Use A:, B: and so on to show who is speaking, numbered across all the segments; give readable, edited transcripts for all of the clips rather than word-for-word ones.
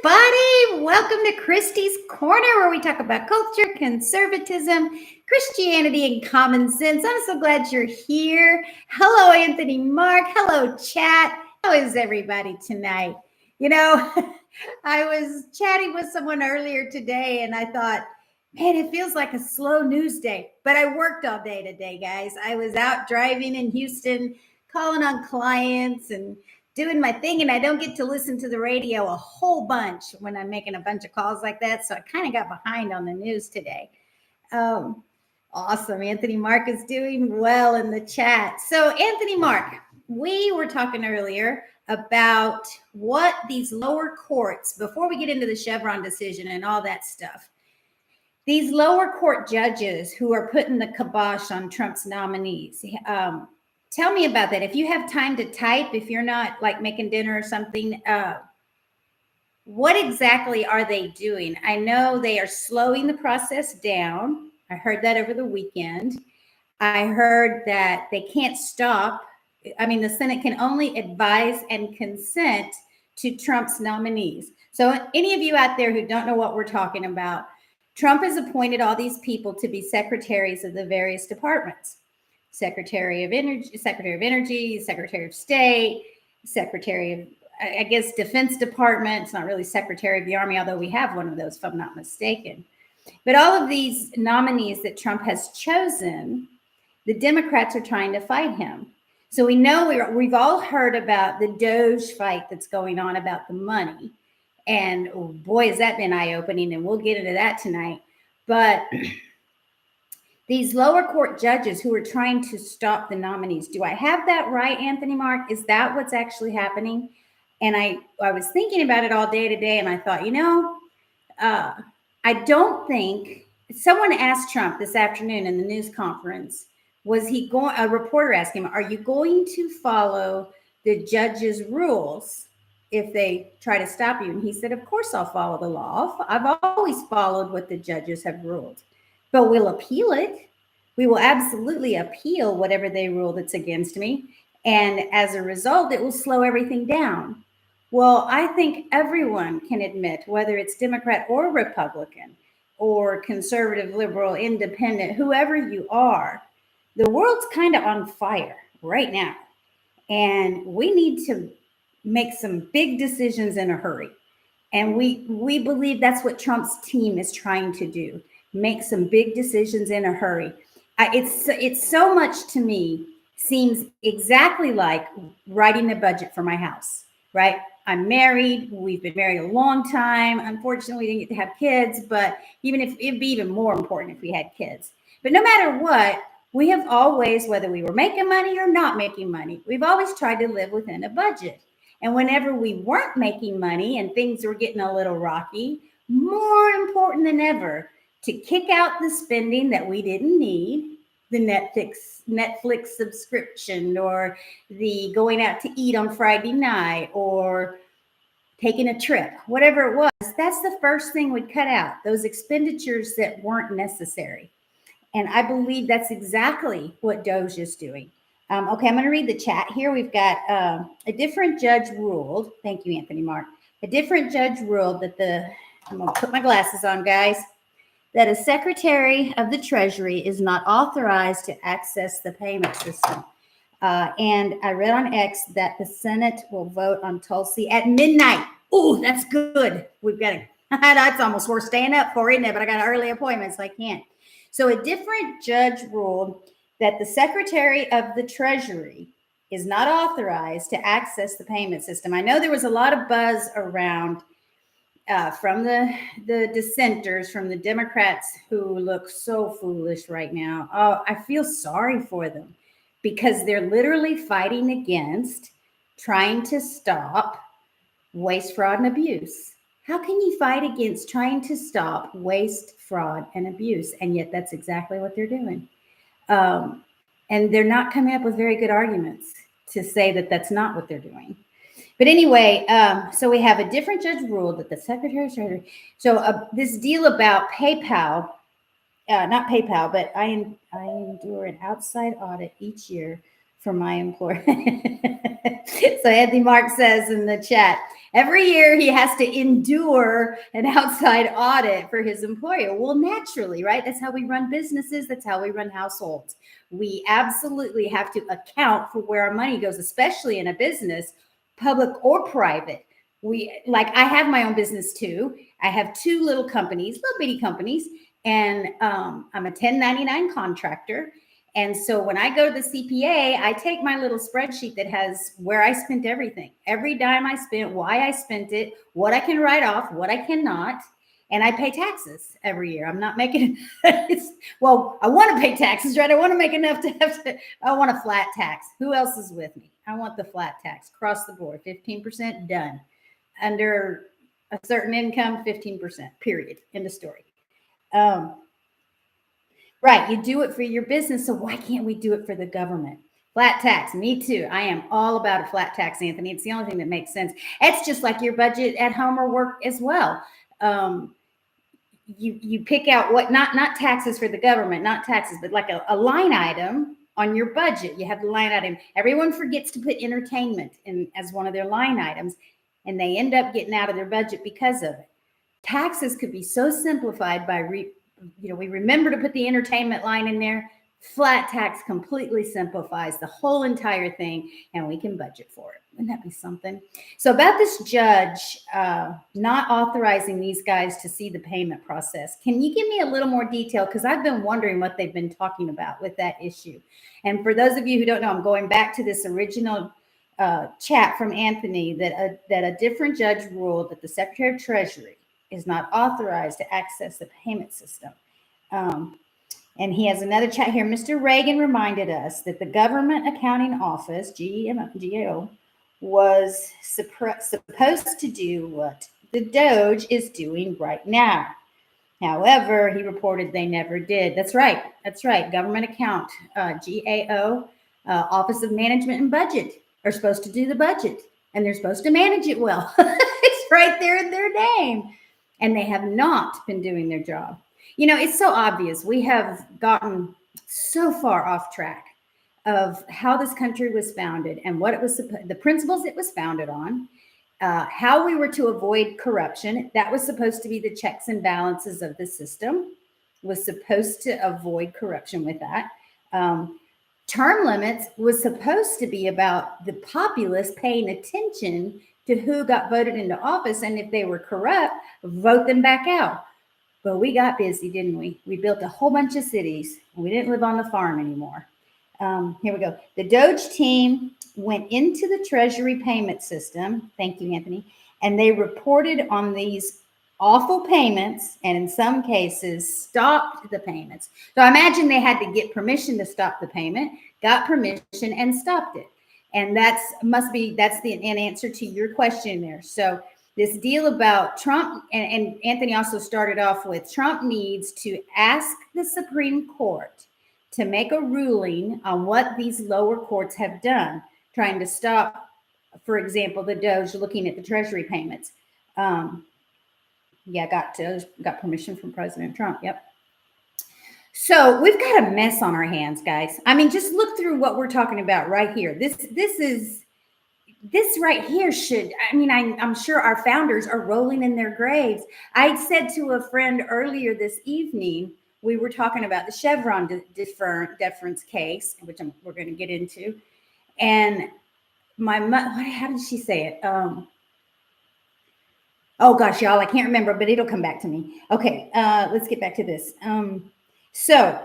A: everybody. Welcome to Christy's Corner, where we talk about culture, conservatism, Christianity, and common sense. I'm so glad you're here. Hello, Anthony Mark. Hello, chat. How is everybody tonight? You know, I was chatting with someone earlier today, and I thought, man, it feels like a slow news day. But I worked all day today, guys. I was out driving in Houston, calling on clients and doing my thing, and I don't get to listen to the radio a whole bunch when I'm making a bunch of calls like that. So I kind of got behind on the news today. Awesome. Anthony Mark is doing well in the chat. So Anthony Mark, we were talking earlier about what these lower courts, before we get into the Chevron decision and all that stuff, these lower court judges who are putting the kibosh on Trump's nominees. Tell me about that. If you have time to type, if you're not like making dinner or something, what exactly are they doing? I know they are slowing the process down. I heard that over the weekend. I heard that they can't stop. I mean, the Senate can only advise and consent to Trump's nominees. So any of you out there who don't know what we're talking about, Trump has appointed all these people to be secretaries of the various departments. Secretary of Energy, Secretary of State, Secretary of, I guess, Defense Department. It's not really Secretary of the Army, although we have one of those, if I'm not mistaken. But all of these nominees that Trump has chosen, the Democrats are trying to fight him. So we know we've all heard about the DOGE fight that's going on about the money. And oh boy, has that been eye-opening, and we'll get into that tonight. But these lower court judges who are trying to stop the nominees. Do I have that right, Anthony Mark? Is that what's actually happening? And I was thinking about it all day today, and I thought, I don't think, someone asked Trump this afternoon in the news conference, a reporter asked him, are you going to follow the judge's rules if they try to stop you? And he said, of course I'll follow the law. I've always followed what the judges have ruled. But we'll appeal it. We will absolutely appeal whatever they rule that's against me. And as a result, it will slow everything down. Well, I think everyone can admit, whether it's Democrat or Republican or conservative, liberal, independent, whoever you are, the world's kind of on fire right now. And we need to make some big decisions in a hurry. And we believe that's what Trump's team is trying to do. Make some big decisions in a hurry. It's so much, to me, seems exactly like writing the budget for my house, right? I'm married. We've been married a long time. Unfortunately, we didn't get to have kids, but it'd be even more important if we had kids. But no matter what, we have always, whether we were making money or not making money, we've always tried to live within a budget. And whenever we weren't making money and things were getting a little rocky, more important than ever, to kick out the spending that we didn't need, the Netflix subscription, or the going out to eat on Friday night, or taking a trip, whatever it was, that's the first thing we'd cut out, those expenditures that weren't necessary. And I believe that's exactly what DOGE is doing. Okay, I'm going to read the chat here. We've got a different judge ruled. Thank you, Anthony Mark. A different judge ruled that I'm going to put my glasses on, guys, that a Secretary of the Treasury is not authorized to access the payment system. And I read on X that the Senate will vote on Tulsi at midnight. Oh, that's good. We've got to, that's almost worth staying up for, isn't it? But I got an early appointment, so I can't. So a different judge ruled that the Secretary of the Treasury is not authorized to access the payment system. I know there was a lot of buzz around from the dissenters, from the Democrats who look so foolish right now. Oh, I feel sorry for them, because they're literally fighting against trying to stop waste, fraud, and abuse. How can you fight against trying to stop waste, fraud, and abuse? And yet that's exactly what they're doing. And they're not coming up with very good arguments to say that that's not what they're doing. But anyway, so we have a different judge ruled that the Secretary of Treasury. So this deal about PayPal, not PayPal, but I endure an outside audit each year for my employer. So Anthony Mark says in the chat, Every year he has to endure an outside audit for his employer. Well, naturally, right? That's how we run businesses. That's how we run households. We absolutely have to account for where our money goes, especially in a business, public or private. I have my own business too. I have two little companies, little bitty companies, and I'm a 1099 contractor. And so when I go to the CPA, I take my little spreadsheet that has where I spent everything, every dime I spent, why I spent it, what I can write off, what I cannot. And I pay taxes every year. I'm not making well, I want to pay taxes, right? I want to make enough I want a flat tax. Who else is with me? I want the flat tax across the board, 15% done. Under a certain income, 15%, period. End of story. Right. You do it for your business. So why can't we do it for the government? Flat tax. Me too. I am all about a flat tax, Anthony. It's the only thing that makes sense. It's just like your budget at home or work as well. You pick out what, not taxes for the government, not taxes, but like a line item on your budget. You have the line item. Everyone forgets to put entertainment in as one of their line items, and they end up getting out of their budget because of it. Taxes could be so simplified by we remember to put the entertainment line in there. Flat tax completely simplifies the whole entire thing, and we can budget for it. Wouldn't that be something? So about this judge not authorizing these guys to see the payment process, can you give me a little more detail? Because I've been wondering what they've been talking about with that issue. And for those of you who don't know, I'm going back to this original chat from Anthony that a different judge ruled that the Secretary of Treasury is not authorized to access the payment system. And he has another chat here. Mr. Reagan reminded us that the Government Accounting Office, GAO, was supposed to do what the DOGE is doing right now. However, he reported they never did. That's right. Government Account, GAO, Office of Management and Budget, are supposed to do the budget, and they're supposed to manage it well. It's right there in their name. And they have not been doing their job. It's so obvious. We have gotten so far off track of how this country was founded and what it was, the principles it was founded on, how we were to avoid corruption. That was supposed to be the checks and balances of the system, was supposed to avoid corruption with that. Term limits was supposed to be about the populace paying attention to who got voted into office, and if they were corrupt, vote them back out. But we got busy, didn't we? We built a whole bunch of cities. We didn't live on the farm anymore. Here we go. The DOGE team went into the Treasury payment system. Thank you, Anthony. And they reported on these awful payments, and in some cases stopped the payments. So I imagine they had to get permission to stop the payment, got permission, and stopped it. And that's an answer to your question there. So this deal about Trump, and Anthony also started off with, Trump needs to ask the Supreme Court to make a ruling on what these lower courts have done, trying to stop, for example, the DOGE looking at the Treasury payments. Got permission from President Trump. Yep. So we've got a mess on our hands, guys. I mean, just look through what we're talking about right here. This right here I'm sure our founders are rolling in their graves. I said to a friend earlier this evening, we were talking about the Chevron Deference Case, which we're going to get into. And my mother, how did she say it? Oh gosh, y'all, I can't remember, but it'll come back to me. Okay, let's get back to this. So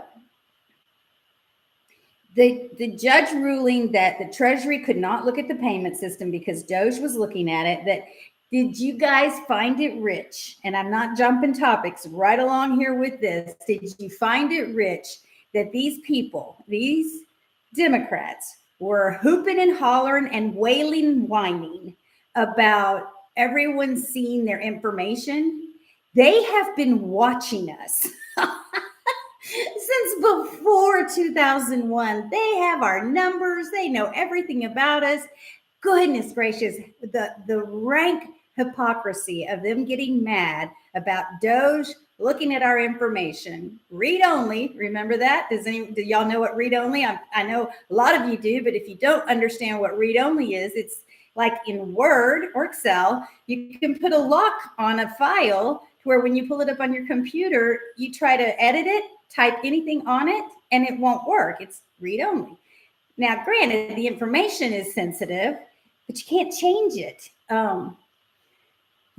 A: the judge ruling that the Treasury could not look at the payment system because DOGE was looking at it. Did you guys find it rich? And I'm not jumping topics right along here with this. Did you find it rich that these people, these Democrats, were hooping and hollering and wailing, whining about everyone seeing their information? They have been watching us since before 2001. They have our numbers. They know everything about us. Goodness gracious, the rank hypocrisy of them getting mad about DOGE looking at our information. Read only, remember that? Do y'all know what read only? I know a lot of you do, but if you don't understand what read only is, it's like in Word or Excel, you can put a lock on a file to where when you pull it up on your computer, you try to edit it, type anything on it, and it won't work. It's read only. Now, granted, the information is sensitive, but you can't change it.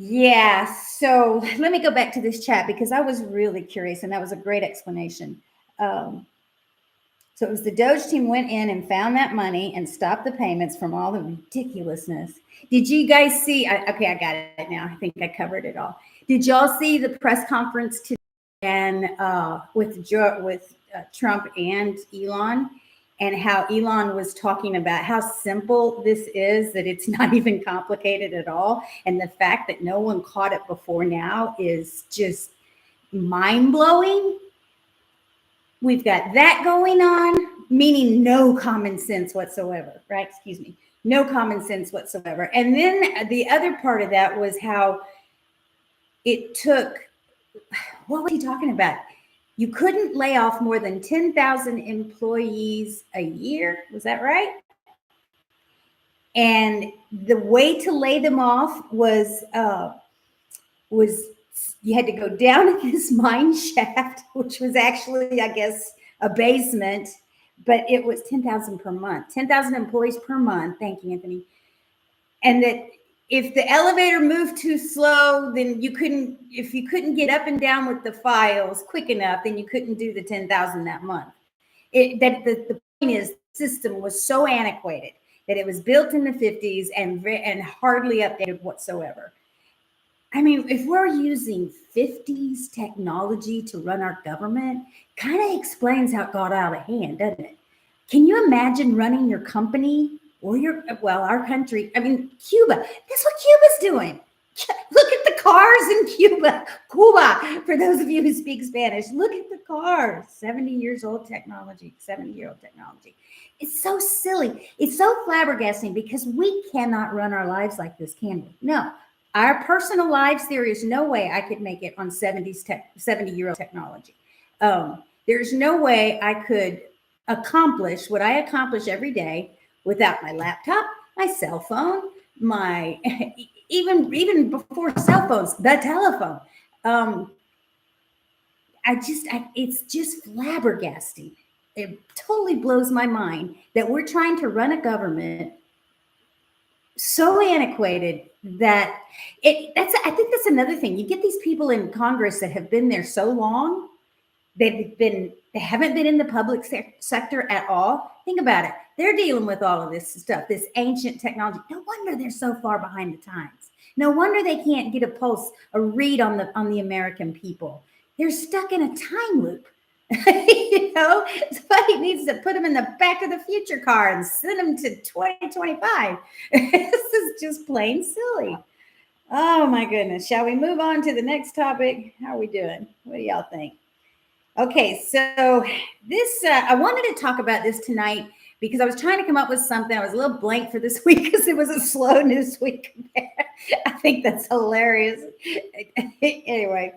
A: Yeah, so let me go back to this chat because I was really curious, and that was a great explanation. So it was the DOGE team went in and found that money and stopped the payments from all the ridiculousness. Did you guys see? Okay, I got it now. I think I covered it all. Did y'all see the press conference today and with Trump and Elon, and how Elon was talking about how simple this is, that it's not even complicated at all, and the fact that no one caught it before now is just mind-blowing. We've got that going on, meaning no common sense whatsoever, right? Excuse me. No common sense whatsoever. And then the other part of that was how it took, what was he talking about? You couldn't lay off more than 10,000 employees a year. Was that right? And the way to lay them off was you had to go down this mine shaft, which was actually, I guess, a basement, but it was 10,000 per month, 10,000 employees per month. Thank you, Anthony. And that if the elevator moved too slow, then if you couldn't get up and down with the files quick enough, then you couldn't do the 10,000 that month. The point is, the system was so antiquated that it was built in the 50s and hardly updated whatsoever. I mean, if we're using 50s technology to run our government, kind of explains how it got out of hand, doesn't it? Can you imagine running your company or our country? I mean, Cuba, that's what Cuba's doing. Look at the cars in Cuba. For those of you who speak Spanish, look at the cars. 70-year-old technology. It's so silly. It's so flabbergasting because we cannot run our lives like this, can we? No. Our personal lives, there is no way I could make it on 70-year-old technology. There's no way I could accomplish what I accomplish every day without my laptop, my cell phone, my even before cell phones, the telephone. It's just flabbergasting. It totally blows my mind that we're trying to run a government so antiquated that I think that's another thing. You get these people in Congress that have been there so long, they haven't been in the public sector at all. Think about it. They're dealing with all of this stuff, this ancient technology. No wonder they're so far behind the times. No wonder they can't get a read on the American people. They're stuck in a time loop. Somebody needs to put them in the back of the future car and send them to 2025. This is just plain silly. Oh my goodness. Shall we move on to the next topic? How are we doing? What do y'all think? Okay, so this, I wanted to talk about this tonight because I was trying to come up with something. I was a little blank for this week because it was a slow news week. I think that's hilarious. Anyway,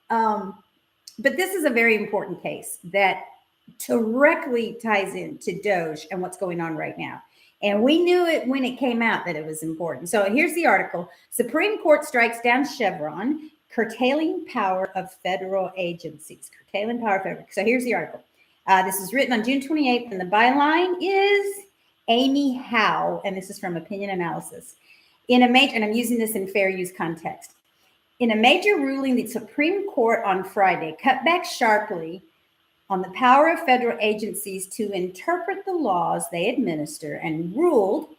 A: but this is a very important case that directly ties into DOGE and what's going on right now. And we knew it when it came out that it was important. So here's the article. Supreme Court strikes down Chevron, curtailing power of federal agencies. Curtailing power of federal. So here's the article. This is written on June 28th, and the byline is Amy Howe, and this is from Opinion Analysis. And I'm using this in fair use context. In a major ruling, the Supreme Court on Friday cut back sharply on the power of federal agencies to interpret the laws they administer and ruled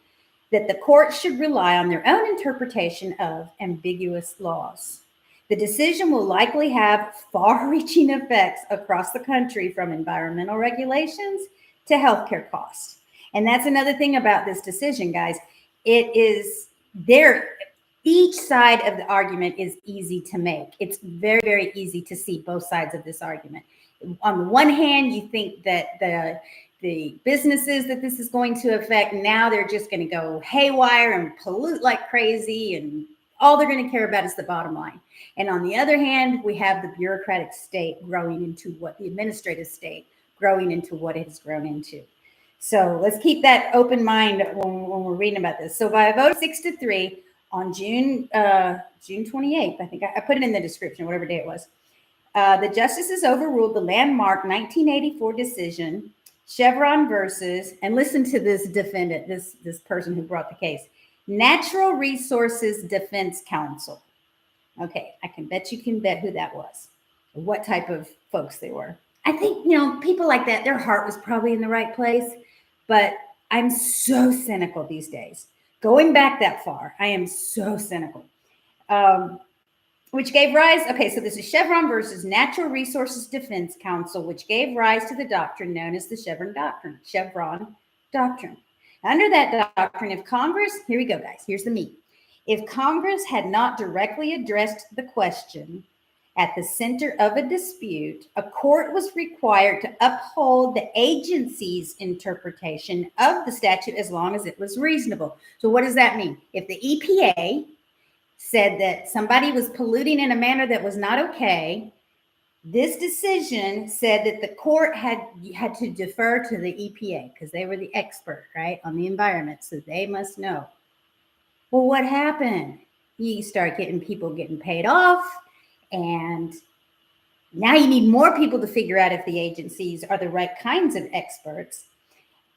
A: that the court should rely on their own interpretation of ambiguous laws. The decision will likely have far-reaching effects across the country, from environmental regulations to healthcare costs. And that's another thing about this decision, guys. It is there. Each side of the argument is easy to make. It's very, very easy to see both sides of this argument. On the one hand, you think that the businesses that this is going to affect, now they're just going to go haywire and pollute like crazy, and all they're going to care about is the bottom line. And on the other hand, we have the bureaucratic state growing into what the administrative state growing into what it has grown into. So let's keep that open mind when we're reading about this. So by a vote of 6-3 on June 28th, I think I put it in the description, whatever day it was, the justices overruled the landmark 1984 decision, Chevron versus, and listen to this defendant, this person who brought the case, Natural Resources Defense Council. Okay, I can bet who that was, what type of folks they were. I think, people like that, their heart was probably in the right place, but I'm so cynical these days. Going back that far, I am so cynical. Which gave rise, okay, so this is Chevron versus Natural Resources Defense Council, which gave rise to the doctrine known as the Chevron Doctrine. Under that doctrine, if Congress, here we go, guys, here's the meat. If Congress had not directly addressed the question at the center of a dispute, a court was required to uphold the agency's interpretation of the statute as long as it was reasonable. So what does that mean? If the EPA said that somebody was polluting in a manner that was not okay, this decision said that the court had to defer to the EPA because they were the expert, right, on the environment, so they must know. Well, what happened? You start getting people getting paid off, and now you need more people to figure out if the agencies are the right kinds of experts.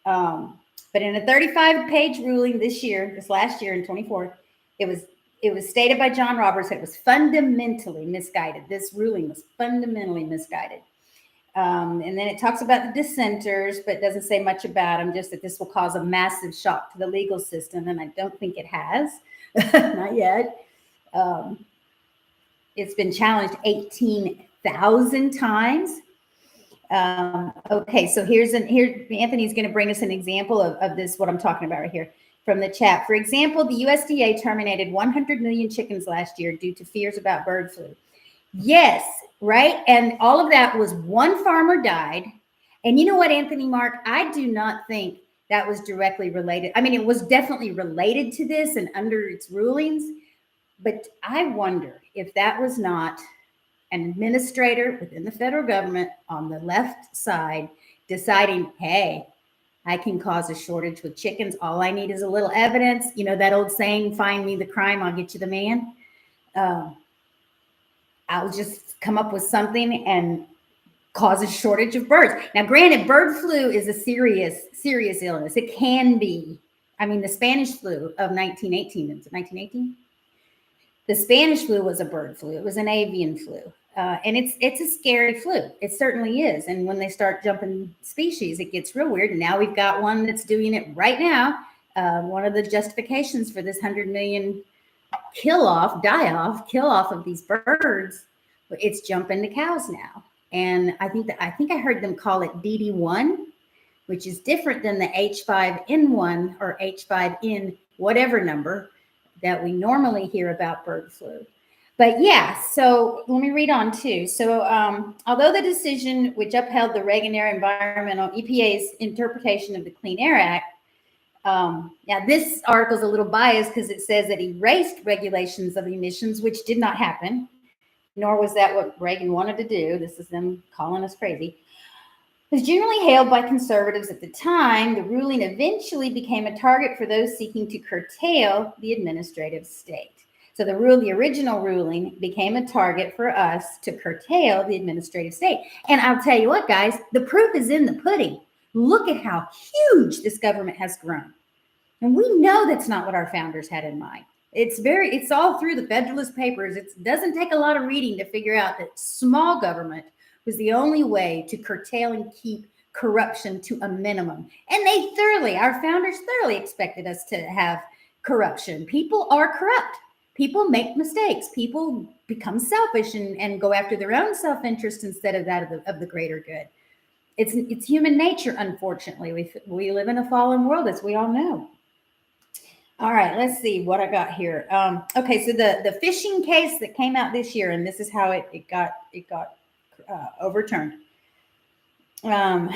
A: But in a 35-page ruling this last year in 24, it was stated by John Roberts that it was fundamentally misguided. This ruling was fundamentally misguided. And then it talks about the dissenters, but doesn't say much about them, just that this will cause a massive shock to the legal system. And I don't think it has, not yet. It's been challenged 18,000 times. Okay, so here Anthony's going to bring us an example of this, what I'm talking about right here from the chat. For example, the USDA terminated 100 million chickens last year due to fears about bird flu. Yes, right? And all of that was one farmer died. And you know what, Anthony, Mark, I do not think that was directly related. I mean, it was definitely related to this and under its rulings, but I wonder if that was not an administrator within the federal government on the left side deciding, hey, I can cause a shortage with chickens. All I need is a little evidence. You know, that old saying, find me the crime, I'll get you the man. I'll just come up with something and cause a shortage of birds. Now, granted, bird flu is a serious illness. It can be. I mean, the Spanish flu of 1918, is it 1918? The Spanish flu was a bird flu. It was an avian flu. And it's a scary flu. It certainly is. And when they start jumping species, it gets real weird. And now we've got one that's doing it right now. One of the justifications for this 100 million kill off of these birds, it's jumping to cows now. And I think I heard them call it DD1, which is different than the H5N1 or H5N whatever number that we normally hear about bird flu. But yeah, so let me read on too. So although the decision which upheld the Reagan-era environmental EPA's interpretation of the Clean Air Act, now this article is a little biased because it says that erased regulations of emissions, which did not happen, nor was that what Reagan wanted to do. This is them calling us crazy. Was generally hailed by conservatives at the time, the ruling eventually became a target for those seeking to curtail the administrative state. So the original ruling became a target for us to curtail the administrative state. And I'll tell you what, guys, the proof is in the pudding. Look at how huge this government has grown. And we know that's not what our founders had in mind. It's all through the Federalist Papers. It doesn't take a lot of reading to figure out that small government was the only way to curtail and keep corruption to a minimum. And our founders thoroughly expected us to have corruption. People are corrupt. People make mistakes. People become selfish and go after their own self-interest instead of that of the greater good. It's human nature, unfortunately. We live in a fallen world, as we all know. All right, let's see what I got here. Okay, so the fishing case that came out this year, and this is how it got overturned. To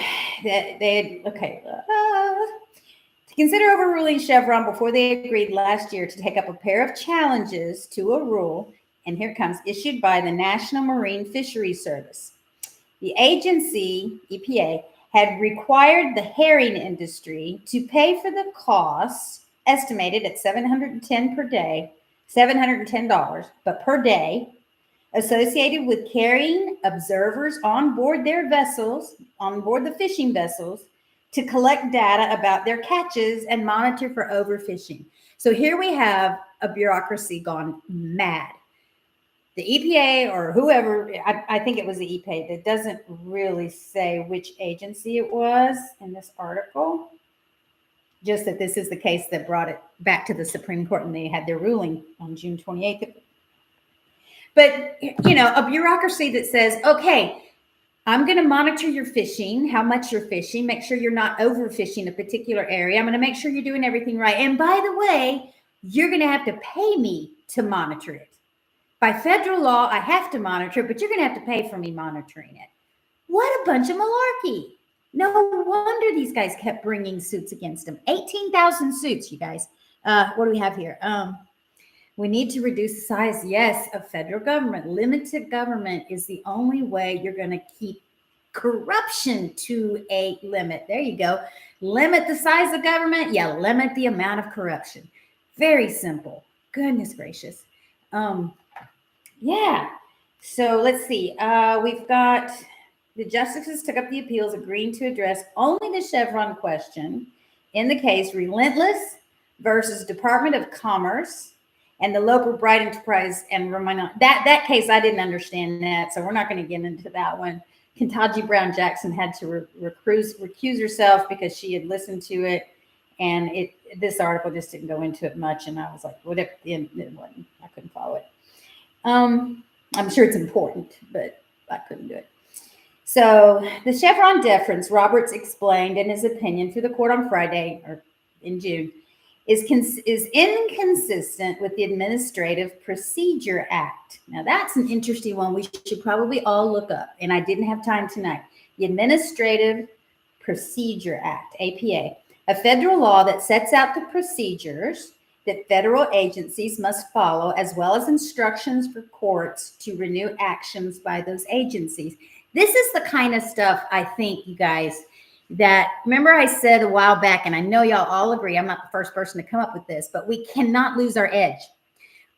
A: consider overruling Chevron before they agreed last year to take up a pair of challenges to a rule, and here it comes, issued by the National Marine Fisheries Service. The agency, EPA, had required the herring industry to pay for the costs estimated at $710 per day, $710, but per day, associated with carrying observers on board their vessels, on board the fishing vessels, to collect data about their catches and monitor for overfishing. So here we have a bureaucracy gone mad. The EPA or whoever, I think it was the EPA, that doesn't really say which agency it was in this article, just that this is the case that brought it back to the Supreme Court and they had their ruling on June 28th. But, you know, a bureaucracy that says, okay, I'm going to monitor your fishing, how much you're fishing, make sure you're not overfishing a particular area. I'm going to make sure you're doing everything right. And by the way, you're going to have to pay me to monitor it. By federal law, I have to monitor it, but you're going to have to pay for me monitoring it. What a bunch of malarkey. No wonder these guys kept bringing suits against them. 18,000 suits, you guys. What do we have here? We need to reduce the size, yes, of federal government. Limited government is the only way you're going to keep corruption to a limit. There you go. Limit the size of government. Yeah, limit the amount of corruption. Very simple. Goodness gracious. Yeah. So let's see. We've got the justices took up the appeals, agreeing to address only the Chevron question in the case Relentless versus Department of Commerce and the local Bright Enterprise and Romano. That case, I didn't understand that, so we're not going to get into that one. Ketanji Brown Jackson had to recuse herself because she had listened to it, and this article just didn't go into it much, and I was like, what if it wasn't? I couldn't follow it. I'm sure it's important, but I couldn't do it. So the Chevron deference, Roberts explained in his opinion to the court on Friday or in June, is inconsistent with the Administrative Procedure Act. Now that's an interesting one. We should probably all look up, and I didn't have time tonight. The Administrative Procedure Act, APA, a federal law that sets out the procedures that federal agencies must follow, as well as instructions for courts to renew actions by those agencies. This is the kind of stuff I think, you guys, that remember I said a while back, and I know y'all all agree, I'm not the first person to come up with this, but we cannot lose our edge.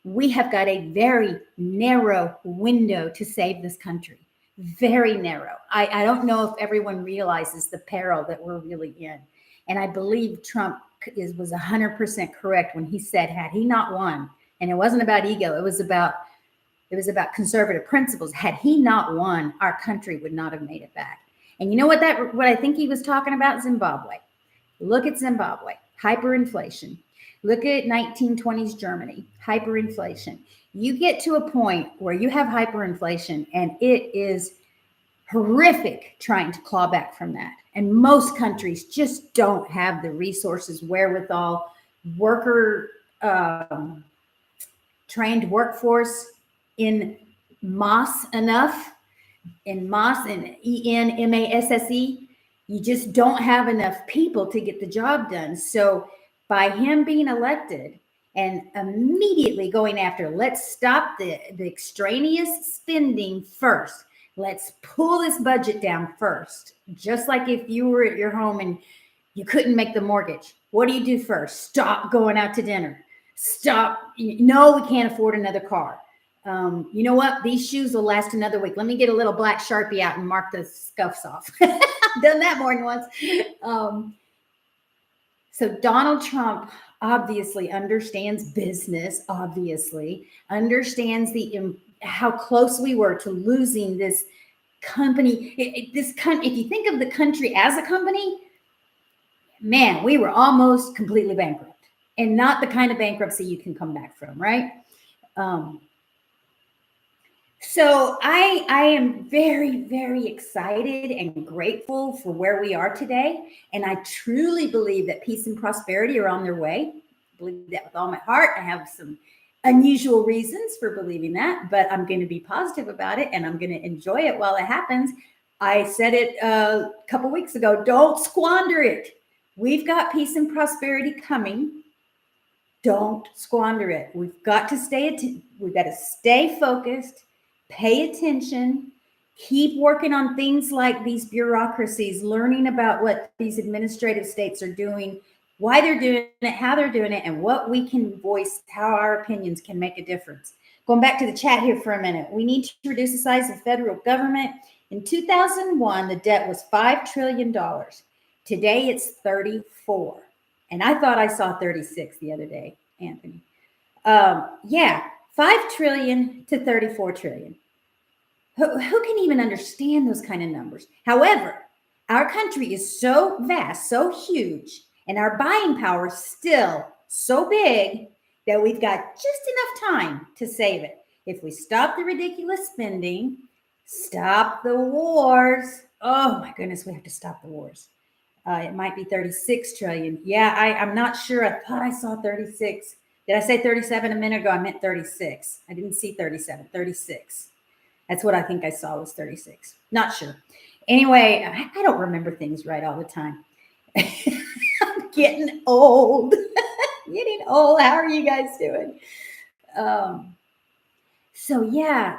A: We have got a very narrow window to save this country. Very narrow. I don't know if everyone realizes the peril that we're really in. And I believe Trump was 100% correct when he said, had he not won, and it wasn't about ego, it was about conservative principles. Had he not won, our country would not have made it back. And you know what I think he was talking about? Zimbabwe. Look at Zimbabwe, hyperinflation. Look at 1920s Germany, hyperinflation. You get to a point where you have hyperinflation and it is horrific trying to claw back from that. And most countries just don't have the resources, wherewithal, trained workforce in MAS enough, in MAS and ENMASSE. You just don't have enough people to get the job done. So by him being elected and immediately going after, let's stop the extraneous spending first. Let's pull this budget down first. Just like if you were at your home and you couldn't make the mortgage. What do you do first? Stop going out to dinner. Stop. No, we can't afford another car. You know what? These shoes will last another week. Let me get a little black Sharpie out and mark the scuffs off. I've done that more than once. So Donald Trump obviously understands business, obviously understands how close we were to losing this company. If you think of the country as a company, man, we were almost completely bankrupt, and not the kind of bankruptcy you can come back from, right? So I am very, very excited and grateful for where we are today. And I truly believe that peace and prosperity are on their way. I believe that with all my heart. I have some unusual reasons for believing that, but I'm going to be positive about it and I'm going to enjoy it while it happens. I said it a couple weeks ago, don't squander it. We've got peace and prosperity coming. Don't squander it. We've got to stay focused. Pay attention, Keep working on things like these bureaucracies, learning about what these administrative states are doing, why they're doing it, how they're doing it, and what we can voice, how our opinions can make a difference. Going back to the chat here for a minute, we need to reduce the size of federal government. In 2001, the debt was $5 trillion. Today, it's 34. And I thought I saw 36 the other day, Anthony. Yeah, 5 trillion to 34 trillion. Who can even understand those kind of numbers? However, our country is so vast, so huge, and our buying power is still so big that we've got just enough time to save it. If we stop the ridiculous spending, stop the wars. Oh my goodness, we have to stop the wars. It might be 36 trillion. Yeah, I'm not sure. I thought I saw 36. Did I say 37 a minute ago? I meant 36. I didn't see 37, 36. That's what I think I saw was 36. Not sure. Anyway, I don't remember things right all the time. I'm getting old. Getting old. How are you guys doing? So yeah,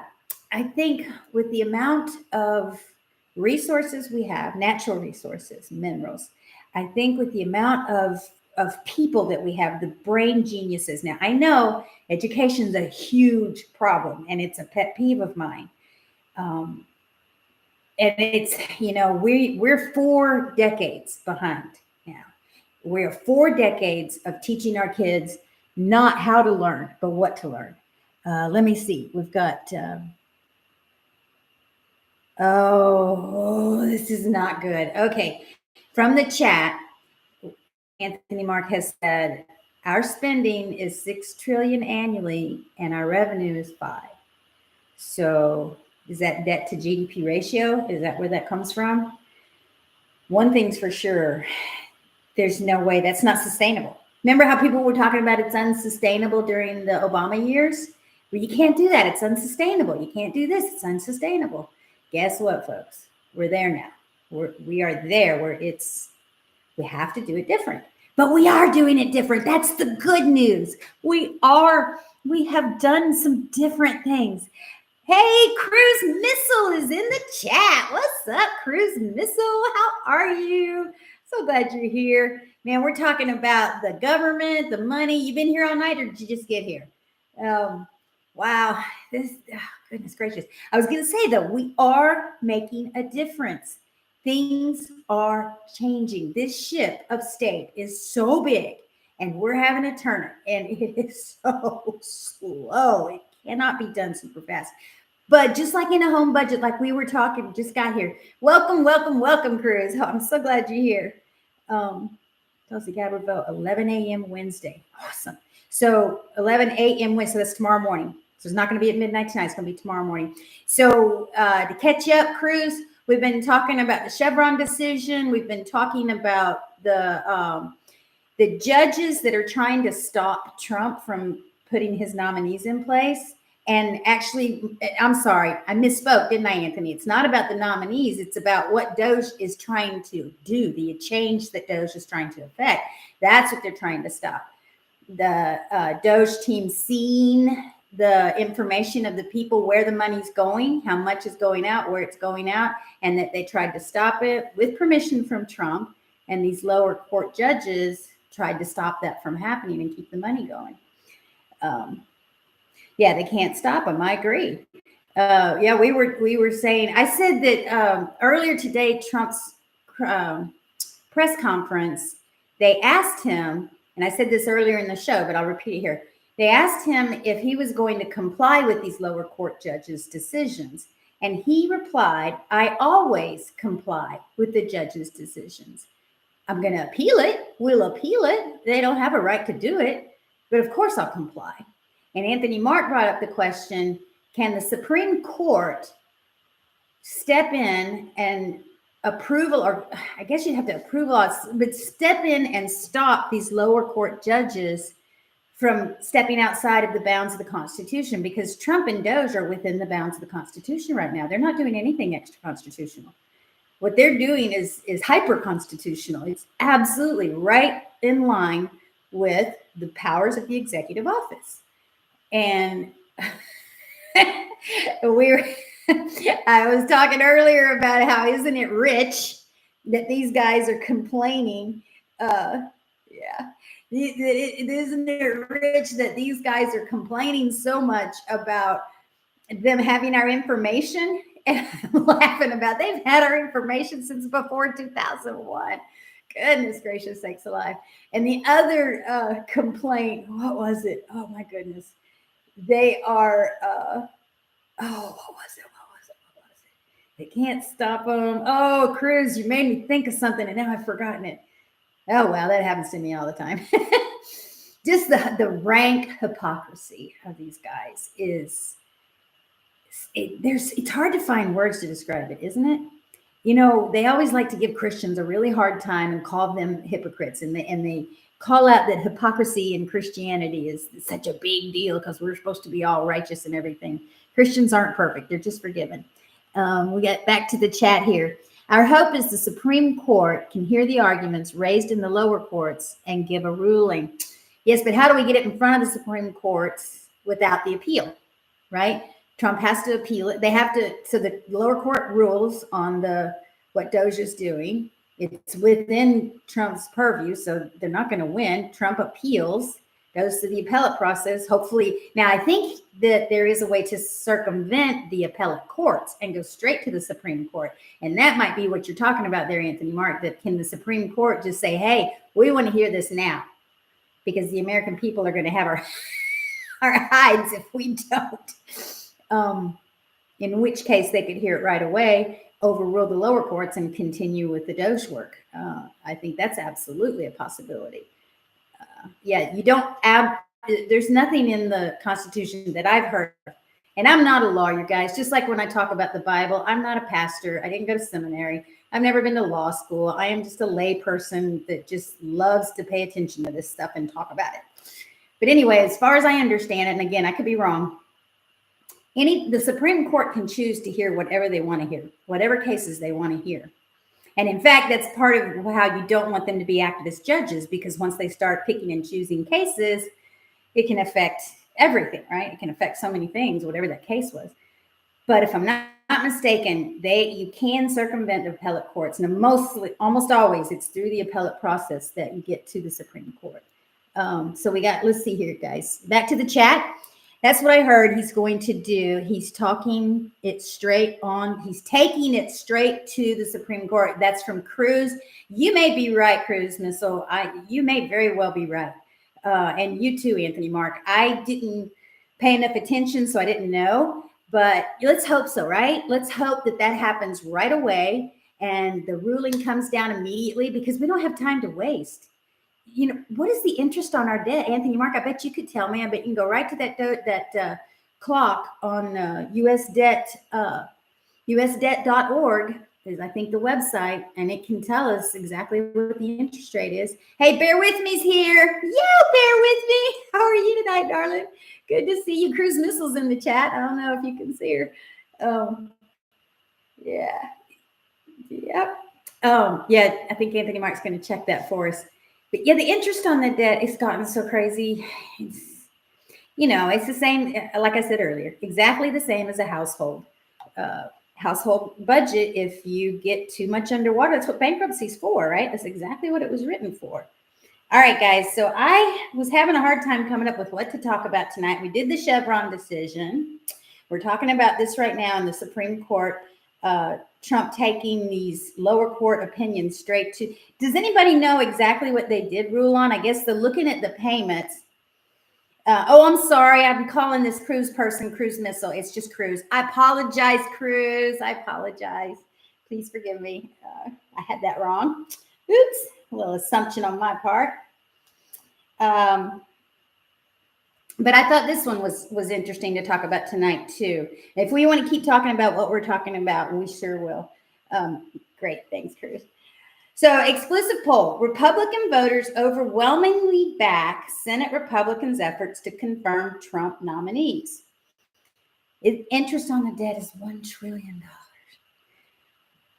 A: I think with the amount of resources we have, natural resources, minerals, I think with the amount of people that we have, the brain geniuses. Now, I know education is a huge problem, and it's a pet peeve of mine. And it's, we're 4 decades behind now. We're 4 decades of teaching our kids not how to learn, but what to learn. Let me see. We've got, this is not good. Okay. From the chat, Anthony Mark has said, our spending is 6 trillion annually and our revenue is 5. So is that debt to GDP ratio? Is that where that comes from? One thing's for sure, there's no way that's not sustainable. Remember how people were talking about it's unsustainable during the Obama years? Well, you can't do that. It's unsustainable. You can't do this. It's unsustainable. Guess what, folks? We're there now. We are there where we have to do it different. But we are doing it different. That's the good news. We have done some different things. Hey, Cruise Missile is in the chat. What's up, Cruise Missile? How are you? So glad you're here. Man, we're talking about the government, the money. You've been here all night, or did you just get here? Wow. Goodness gracious. I was going to say, though, we are making a difference. Things are changing. This ship of state is so big, and we're having a turner, and it is so slow. It cannot be done super fast. But just like in a home budget, like we were talking, just got here. Welcome, welcome, welcome, Cruz. Oh, I'm so glad you're here. Tulsi Gabbard vote, 11 a.m. Wednesday. Awesome. So 11 a.m. Wednesday, so that's tomorrow morning. So it's not going to be at midnight tonight. It's going to be tomorrow morning. So to catch you up, Cruz, we've been talking about the Chevron decision. We've been talking about the judges that are trying to stop Trump from putting his nominees in place. And actually, I'm sorry, I misspoke, didn't I, Anthony? It's not about the nominees. It's about what DOGE is trying to do, the change that DOGE is trying to affect. That's what they're trying to stop. The DOGE team seeing the information of the people, where the money's going, how much is going out, where it's going out, and that they tried to stop it with permission from Trump. And these lower court judges tried to stop that from happening and keep the money going. Yeah, they can't stop them. I agree. Yeah, we were saying, I said that earlier today, Trump's press conference, they asked him, and I said this earlier in the show, but I'll repeat it here. They asked him if he was going to comply with these lower court judges' decisions. And he replied, I always comply with the judges' decisions. I'm going to appeal it. We'll appeal it. They don't have a right to do it. But of course I'll comply. And Anthony Mark brought up the question, can the Supreme Court step in and approval, or I guess you'd have to approval, but step in and stop these lower court judges from stepping outside of the bounds of the Constitution? Because Trump and DOGE are within the bounds of the Constitution right now. They're not doing anything extra constitutional. What they're doing is hyper constitutional. It's absolutely right in line with the powers of the executive office. And I was talking earlier about how isn't it rich that these guys are complaining? Yeah. Isn't it rich that these guys are complaining so much about them having our information? And I'm laughing about they've had our information since before 2001. Goodness gracious sakes alive. And the other complaint, what was it? Oh my goodness. They are, what was it? They can't stop them. Oh, Cruz, you made me think of something and now I've forgotten it. Oh, wow, that happens to me all the time. Just the rank hypocrisy of these guys is, it's hard to find words to describe it, isn't it? You know, they always like to give Christians a really hard time and call them hypocrites. And they call out that hypocrisy in Christianity is such a big deal because we're supposed to be all righteous and everything. Christians aren't perfect. They're just forgiven. We get back to the chat here. Our hope is the Supreme Court can hear the arguments raised in the lower courts and give a ruling. Yes, but how do we get it in front of the Supreme Courts without the appeal, right? Trump has to appeal it. They have to, so the lower court rules on what DOGE is doing. It's within Trump's purview, so they're not going to win. Trump appeals, goes to the appellate process. Hopefully, now I think that there is a way to circumvent the appellate courts and go straight to the Supreme Court. And that might be what you're talking about there, Anthony Mark, that can the Supreme Court just say, hey, we want to hear this now, because the American people are going to have our hides if we don't. In which case they could hear it right away, overrule the lower courts and continue with the DOGE work. I think that's absolutely a possibility. You don't add, there's nothing in the Constitution that I've heard. And I'm not a lawyer, guys. Just like when I talk about the Bible, I'm not a pastor. I didn't go to seminary. I've never been to law school. I am just a lay person that just loves to pay attention to this stuff and talk about it. But anyway, as far as I understand it, and again, I could be wrong, the Supreme Court can choose to hear whatever they want to hear, whatever cases they want to hear. And in fact, that's part of how you don't want them to be activist judges, because once they start picking and choosing cases, it can affect everything, right? It can affect so many things, whatever that case was. But if I'm not mistaken, you can circumvent the appellate courts. And almost always, it's through the appellate process that you get to the Supreme Court. So let's see here, guys. Back to the chat. That's what I heard he's going to do. He's taking it straight to the Supreme Court. That's from Cruz. You may be right, Cruz Missile. You may very well be right. And you too, Anthony Mark. I didn't pay enough attention, so I didn't know. But let's hope so, right? Let's hope that happens right away and the ruling comes down immediately, because we don't have time to waste. You know, what is the interest on our debt? Anthony Mark, I bet you could tell me. I bet you can go right to that clock on usdebt.org is, I think, the website, and it can tell us exactly what the interest rate is. Hey, Bear With Me's here. Yeah, Bear With Me. How are you tonight, darling? Good to see you. Cruise Missiles in the chat. I don't know if you can see her. Yeah. Yep. I think Anthony Mark's going to check that for us. But yeah, the interest on the debt has gotten so crazy. It's the same, like I said earlier, exactly the same as a household budget. If you get too much underwater, that's what bankruptcy's for, right? That's exactly what it was written for. All right, guys. So I was having a hard time coming up with what to talk about tonight. We did the Chevron decision. We're talking about this right now in the Supreme Court. Trump taking these lower court opinions straight to. Does anybody know exactly what they did rule on? I guess they're looking at the payments. I'm sorry. I'm calling this Cruz person Cruz Missile. It's just Cruz. I apologize, Cruz. I apologize. Please forgive me. I had that wrong. Oops. A little assumption on my part. But I thought this one was interesting to talk about tonight, too. If we want to keep talking about what we're talking about, we sure will. Great. Thanks, Cruz. So, exclusive poll. Republican voters overwhelmingly back Senate Republicans' efforts to confirm Trump nominees. Interest on the debt is $1 trillion.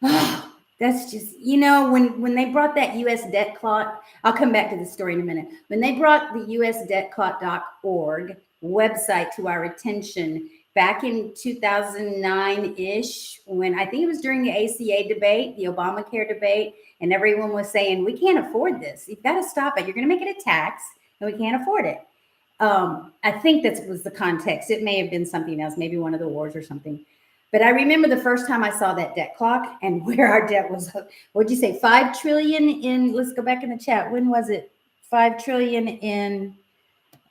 A: Oh, that's just, when they brought that U.S. debt clock, I'll come back to this story in a minute. When they brought the USDebtClock.org website to our attention back in 2009-ish, when I think it was during the ACA debate, the Obamacare debate, and everyone was saying, we can't afford this. You've got to stop it. You're going to make it a tax, and we can't afford it. I think that was the context. It may have been something else, maybe one of the wars or something. But I remember the first time I saw that debt clock and where our debt was. What'd you say? 5 trillion in, let's go back in the chat. When was it? 5 trillion in,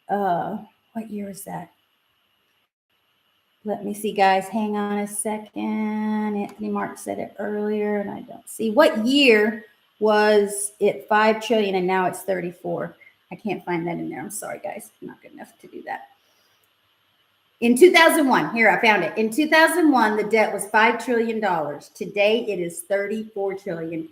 A: what year was that? Let me see, guys. Hang on a second. Anthony Mark said it earlier, and I don't see. What year was it 5 trillion and now it's 34? I can't find that in there. I'm sorry, guys. I'm not good enough to do that. In 2001, here, I found it. In 2001, the debt was $5 trillion. Today, it is 34 trillion.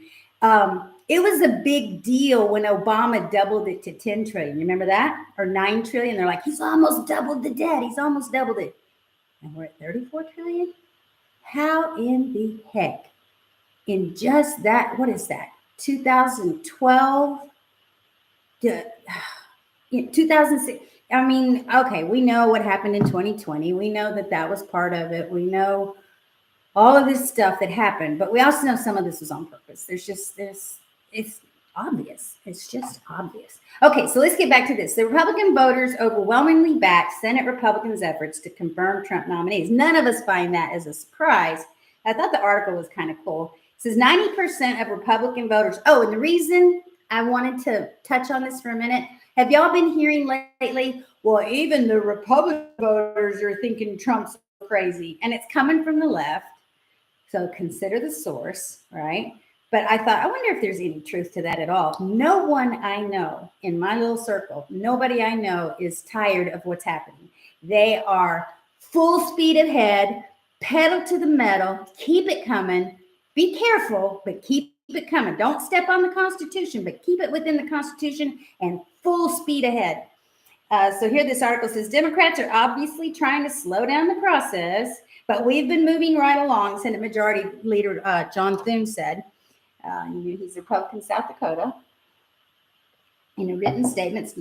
A: It was a big deal when Obama doubled it to 10 trillion. You remember that? Or 9 trillion. They're like, he's almost doubled the debt. He's almost doubled it. And we're at 34 trillion? How in the heck? In just that, what is that? 2012? In 2006. I mean, okay, we know what happened in 2020. We know that that was part of it. We know all of this stuff that happened, but we also know some of this was on purpose. It's obvious. It's just obvious. Okay, so let's get back to this. The Republican voters overwhelmingly backed Senate Republicans' efforts to confirm Trump nominees. None of us find that as a surprise. I thought the article was kind of cool. It says 90% of Republican voters. Oh, and the reason I wanted to touch on this for a minute, have y'all been hearing lately, well, even the Republican voters are thinking Trump's crazy, and it's coming from the left. So consider the source, right? But I thought, I wonder if there's any truth to that at all. No one I know in my little circle, nobody I know is tired of what's happening. They are full speed ahead, pedal to the metal, keep it coming. Be careful, but keep it coming. Don't step on the Constitution, but keep it within the Constitution and full speed ahead. So here this article says, Democrats are obviously trying to slow down the process, but we've been moving right along, Senate Majority Leader John Thune said. He's a Republican, South Dakota, in a written statement,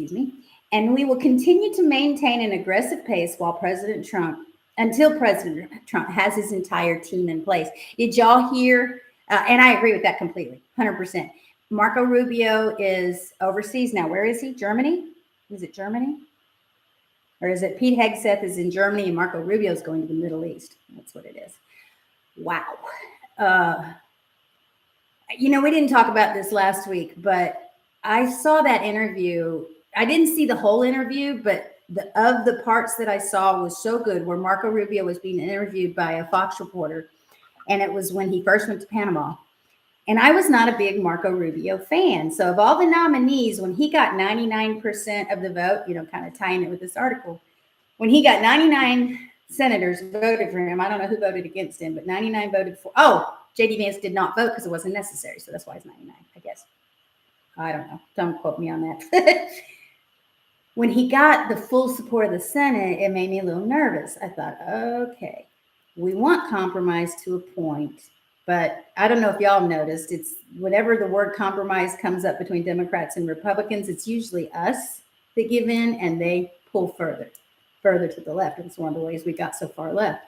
A: and we will continue to maintain an aggressive pace until President Trump has his entire team in place. Did y'all hear? And I agree with that completely, 100%. Marco Rubio is overseas now. Where is he? Germany? Is it Germany? Or is it Pete Hegseth is in Germany and Marco Rubio is going to the Middle East? That's what it is. Wow. We didn't talk about this last week, but I saw that interview. I didn't see the whole interview, but of the parts that I saw was so good, where Marco Rubio was being interviewed by a Fox reporter. And it was when he first went to Panama. And I was not a big Marco Rubio fan. So of all the nominees, when he got 99% of the vote, kind of tying it with this article, when he got 99 senators voted for him, I don't know who voted against him, but 99 voted for. Oh, J.D. Vance did not vote because it wasn't necessary. So that's why it's 99, I guess. I don't know. Don't quote me on that. When he got the full support of the Senate, it made me a little nervous. I thought, okay, we want compromise to a point, but I don't know if y'all noticed, it's whenever the word compromise comes up between Democrats and Republicans, it's usually us that give in and they pull further to the left. It's one of the ways we got so far left.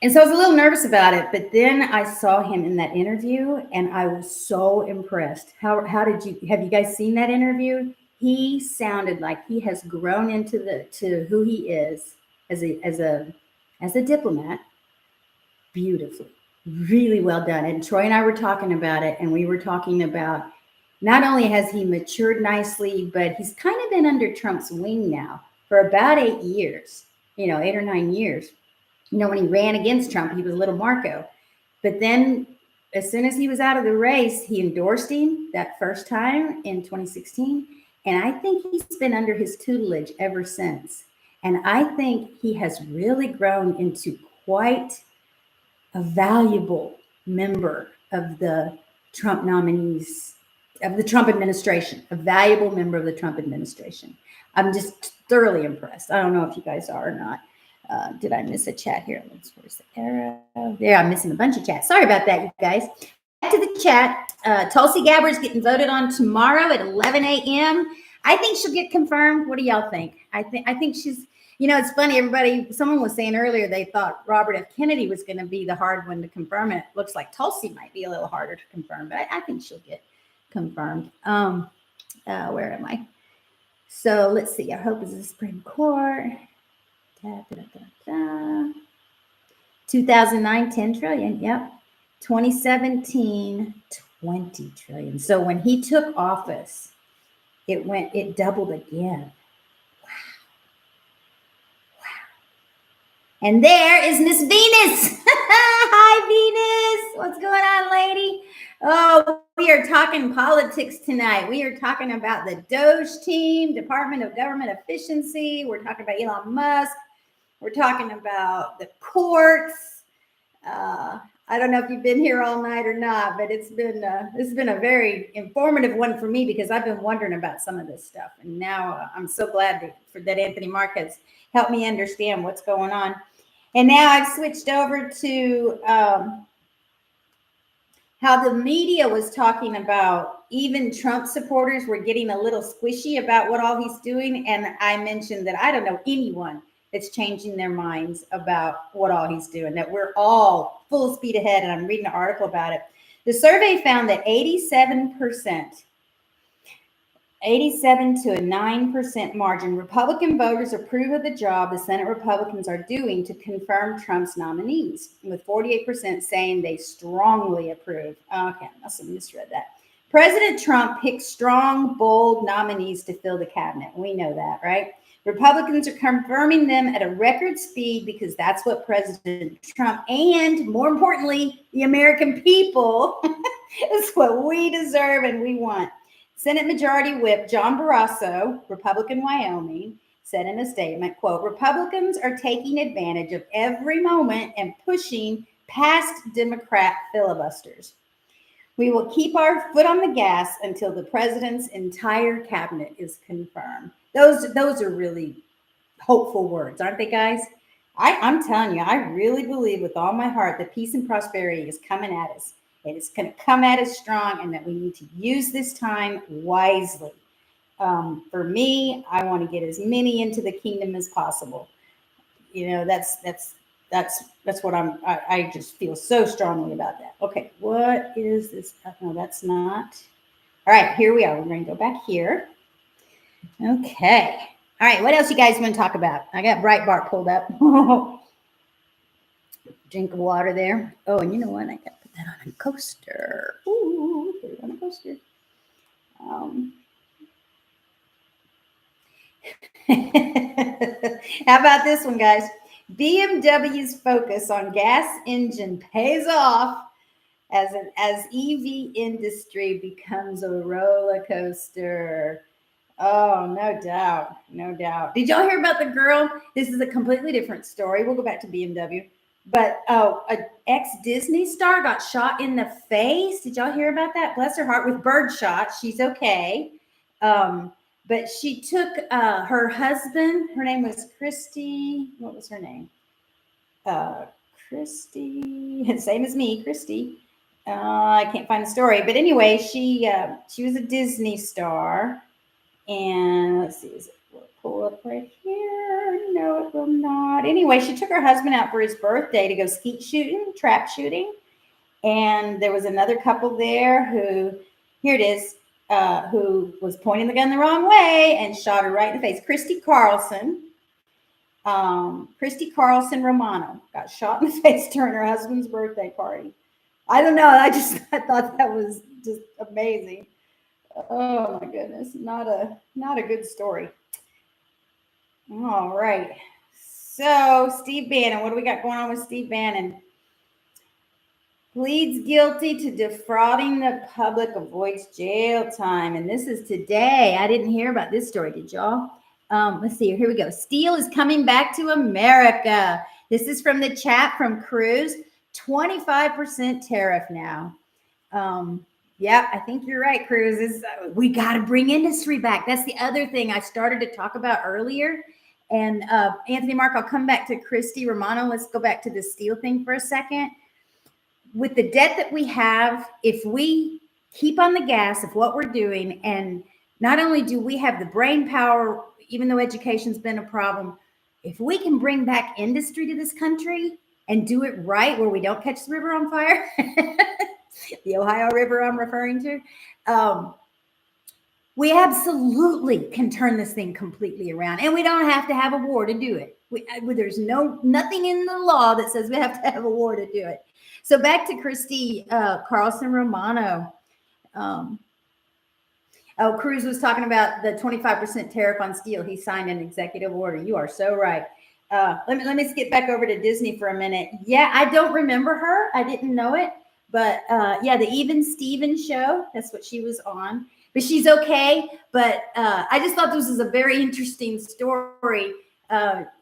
A: And so I was a little nervous about it, but then I saw him in that interview and I was so impressed. Have you guys seen that interview? He sounded like he has grown to who he is as a diplomat, beautifully, really well done. And Troy and I were talking about it, and we were talking about not only has he matured nicely, but he's kind of been under Trump's wing now for about 8 years, 8 or 9 years. When he ran against Trump, he was a little Marco. But then as soon as he was out of the race, he endorsed him that first time in 2016. And I think he's been under his tutelage ever since. And I think he has really grown into quite a valuable member of the Trump nominees, of the Trump administration, a valuable member of the Trump administration. I'm just thoroughly impressed. I don't know if you guys are or not. Did I miss a chat here? Where's the arrow? Yeah, I'm missing a bunch of chats. Sorry about that, you guys. Back to the chat. Tulsi Gabbard's getting voted on tomorrow at 11 a.m. I think she'll get confirmed. What do y'all think? I think she's, It's funny. Someone was saying earlier they thought Robert F. Kennedy was going to be the hard one to confirm. And it looks like Tulsi might be a little harder to confirm, but I think she'll get confirmed. Where am I? So let's see. Our hope is the Supreme Court. 2009, 10 trillion. Yep. 2017, 20 trillion. So when he took office, it doubled again. Wow. And there is Miss Venus. Hi, Venus. What's going on, lady? Oh, we are talking politics tonight. We are talking about the DOGE team, Department of Government Efficiency. We're talking about Elon Musk. We're talking about the courts. I don't know if you've been here all night or not, but this has been a very informative one for me because I've been wondering about some of this stuff. And now I'm so glad that Anthony Mark has helped me understand what's going on. And now I've switched over to how the media was talking about even Trump supporters were getting a little squishy about what all he's doing. And I mentioned that I don't know anyone that's changing their minds about what all he's doing, that we're all full speed ahead. And I'm reading an article about it. The survey found that 87% to a 9% margin, Republican voters approve of the job the Senate Republicans are doing to confirm Trump's nominees, with 48% saying they strongly approve. Okay, I must have misread that. President Trump picked strong, bold nominees to fill the cabinet. We know that, right? Republicans are confirming them at a record speed because that's what President Trump and, more importantly, the American people is what we deserve and we want. Senate Majority Whip John Barrasso, Republican Wyoming, said in a statement, quote, Republicans are taking advantage of every moment and pushing past Democrat filibusters. We will keep our foot on the gas until the president's entire cabinet is confirmed. Those are really hopeful words, aren't they, guys? I'm telling you, I really believe with all my heart that peace and prosperity is coming at us. And it's going to come at us strong, and that we need to use this time wisely. For me, I want to get as many into the kingdom as possible. That's what I just feel so strongly about that. Okay, what is this? No, that's not. All right, here we are. We're going to go back here. Okay. All right, what else you guys want to talk about? I got Breitbart pulled up. Drink of water there. Oh, and you know what? I got to put that on a coaster. Ooh, put it on a coaster. How about this one, guys? BMW's focus on gas engine pays off as EV industry becomes a roller coaster. Oh, no doubt. No doubt. Did y'all hear about the girl? This is a completely different story. We'll go back to BMW. But an ex-Disney star got shot in the face. Did y'all hear about that? Bless her heart, with birdshot. She's okay. But she took her husband. Her name was Christy. What was her name? Christy. Same as me, Christy. I can't find the story. But anyway, she was a Disney star. And let's see, will it pull up right here? No, it will not. Anyway, she took her husband out for his birthday to go skeet shooting, trap shooting. And there was another couple there who, here it is, who was pointing the gun the wrong way and shot her right in the face. Christy Carlson Romano got shot in the face during her husband's birthday party. I don't know. I thought that was just amazing. Oh my goodness, not a good story. All right. So Steve Bannon, what do we got going on with Steve Bannon? Pleads guilty to defrauding the public, avoids jail time. And this is today. I didn't hear about this story, did y'all? Let's see, here we go. Steel is coming back to America. This is from the chat from Cruz. 25% tariff now. Yeah, I think you're right, Cruz. We got to bring industry back. That's the other thing I started to talk about earlier. And Anthony Mark, I'll come back to Christy Romano. Let's go back to the steel thing for a second. With the debt that we have, if we keep on the gas of what we're doing, and not only do we have the brain power, even though education's been a problem, if we can bring back industry to this country and do it right, where we don't catch the river on fire, the Ohio River I'm referring to, we absolutely can turn this thing completely around, and we don't have to have a war to do it. There's nothing in the law that says we have to have a war to do it. So back to Christy Carlson Romano. Cruz was talking about the 25% tariff on steel. He signed an executive order. You are so right. Let me skip back over to Disney for a minute. Yeah, I don't remember her. I didn't know it. But yeah, the Even Stevens show, that's what she was on. But she's okay. But I just thought this was a very interesting story.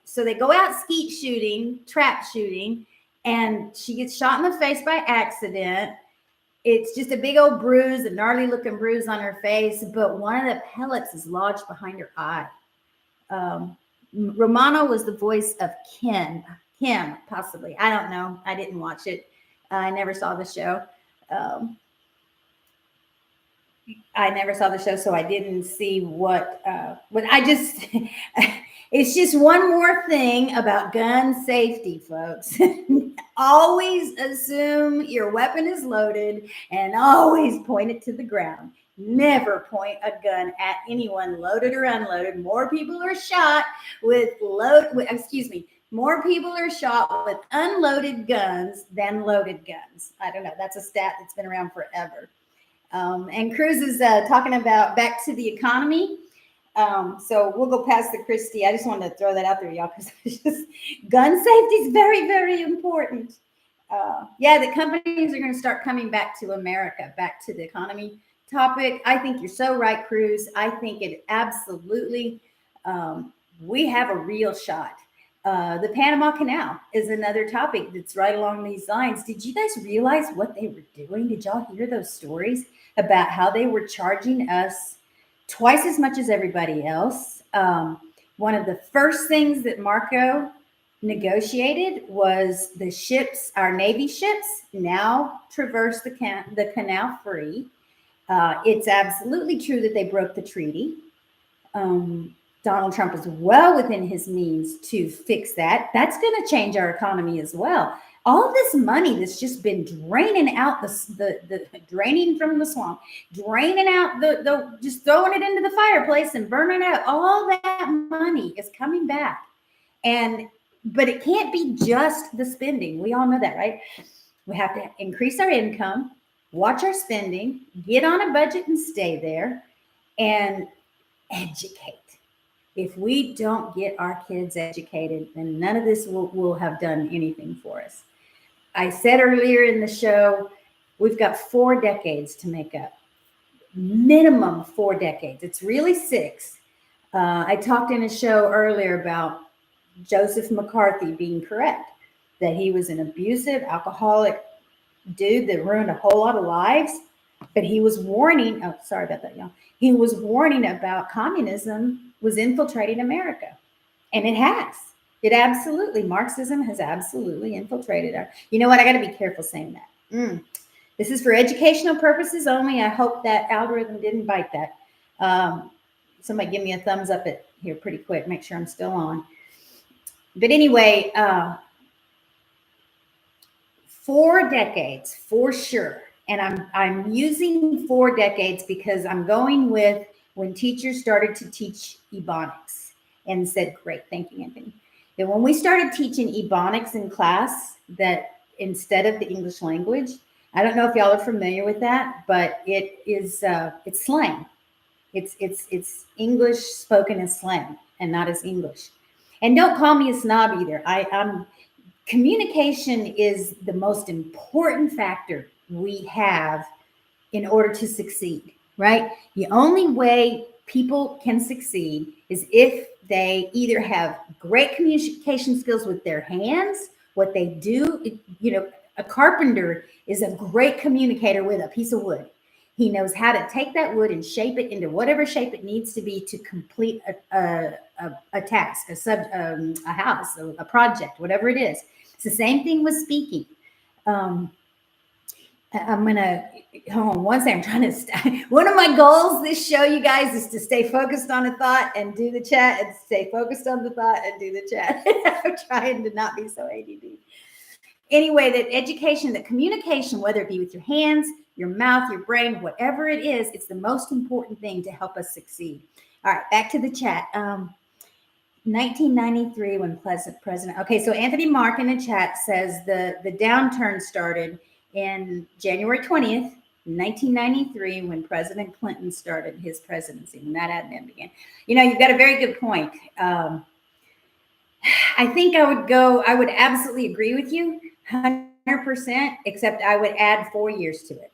A: So they go out skeet shooting, trap shooting, and she gets shot in the face by accident. It's just a big old bruise, a gnarly looking bruise on her face, but one of the pellets is lodged behind her eye. Romano was the voice of Kim, possibly. I don't know. I didn't watch it. I never saw the show. So I didn't see what I just, it's just one more thing about gun safety, folks. Always assume your weapon is loaded and always point it to the ground. Never point a gun at anyone, loaded or unloaded. More people are shot with more people are shot with unloaded guns than loaded guns. I don't know. That's a stat that's been around forever. And Cruz is talking about back to the economy. So we'll go past the Christie. I just wanted to throw that out there, y'all, because gun safety is very, very important. Yeah, the companies are going to start coming back to America, back to the economy topic. I think you're so right, Cruz. I think it absolutely, we have a real shot. The Panama Canal is another topic that's right along these lines. Did you guys realize what they were doing? Did y'all hear those stories about how they were charging us twice as much as everybody else? One of the first things that Marco negotiated was the ships, our Navy ships, now traverse the canal free. It's absolutely true that they broke the treaty. Donald Trump is well within his means to fix that. That's going to change our economy as well. All this money that's just been draining out the draining from the swamp, draining out just throwing it into the fireplace and burning out. All that money is coming back, but it can't be just the spending. We all know that, right? We have to increase our income, watch our spending, get on a budget and stay there, and educate. If we don't get our kids educated, then none of this will have done anything for us. I said earlier in the show, we've got 4 decades to make up. Minimum 4 decades. It's really 6. I talked in a show earlier about Joseph McCarthy being correct, that he was an abusive, alcoholic dude that ruined a whole lot of lives. But he was warning, sorry about that, y'all. He was warning about communism was infiltrating America. And it has. It absolutely, Marxism has absolutely infiltrated our, you know what, I got to be careful saying that. This is for educational purposes only. I hope that algorithm didn't bite that. Somebody give me a thumbs up here pretty quick, make sure I'm still on. But anyway, 4 decades for sure. And I'm using 4 decades because I'm going with when teachers started to teach Ebonics and said, great, thank you, Anthony. And when we started teaching Ebonics in class, that instead of the English language, I don't know if y'all are familiar with that, but it's slang. It's English spoken as slang and not as English. And don't call me a snob either. Communication is the most important factor we have in order to succeed, right? The only way people can succeed is if they either have great communication skills with their hands, what they do. You know, a carpenter is a great communicator with a piece of wood. He knows how to take that wood and shape it into whatever shape it needs to be to complete a task, a house, a project, whatever it is. It's the same thing with speaking. I'm gonna hold on one second. I'm trying to. One of my goals this show, you guys, is to stay focused on a thought and do the chat, and stay focused on the thought and do the chat. I'm trying to not be so ADD. Anyway, that education, that communication, whether it be with your hands, your mouth, your brain, whatever it is, it's the most important thing to help us succeed. All right, back to the chat. 1993, when President. Okay, so Anthony Mark in the chat says the downturn started in January 20th, 1993, when President Clinton started his presidency, when that admin began. You know, you've got a very good point. I think I would absolutely agree with you 100%, except I would add 4 years to it.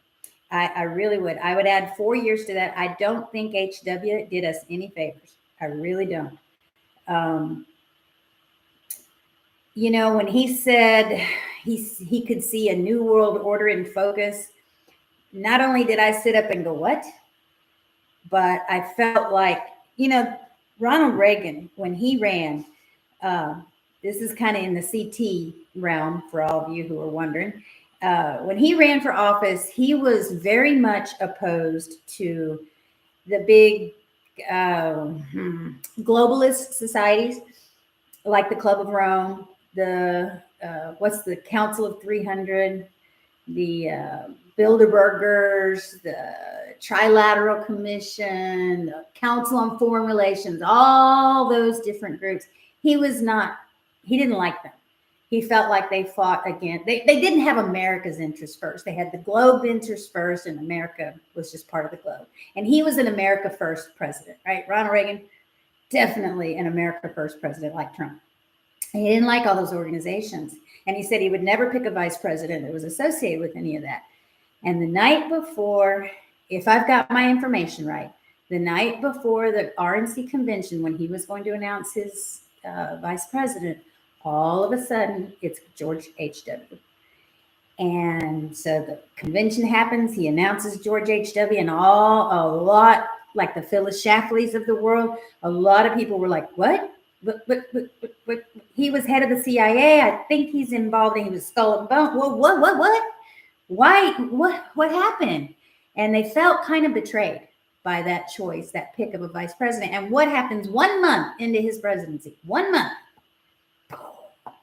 A: I really would. I would add 4 years to that. I don't think HW did us any favors. I really don't. You know, when he said he could see a new world order in focus, not only did I sit up and go, what? But I felt like, you know, Ronald Reagan, when he ran, this is kind of in the CT realm for all of you who are wondering. When he ran for office, he was very much opposed to the big globalist societies like the Club of Rome, the what's the Council of 300, the Bilderbergers, the Trilateral Commission, the Council on Foreign Relations, all those different groups. He didn't like them. He felt like they fought against, they didn't have America's interest first. They had the globe interest first, and America was just part of the globe. And he was an America first president, right? Ronald Reagan, definitely an America first president like Trump. And he didn't like all those organizations. And he said he would never pick a vice president that was associated with any of that. And the night before, if I've got my information right, the night before the RNC convention, when he was going to announce his vice president, all of a sudden it's George H.W. And so the convention happens, he announces George H.W. and a lot, like the Phyllis Schlafly's of the world, a lot of people were like, what? But he was head of the CIA. I think he's involved, and he was skull and bone. Well, what? Why? What happened? And they felt kind of betrayed by that choice, that pick of a vice president. And what happens 1 month into his presidency? 1 month.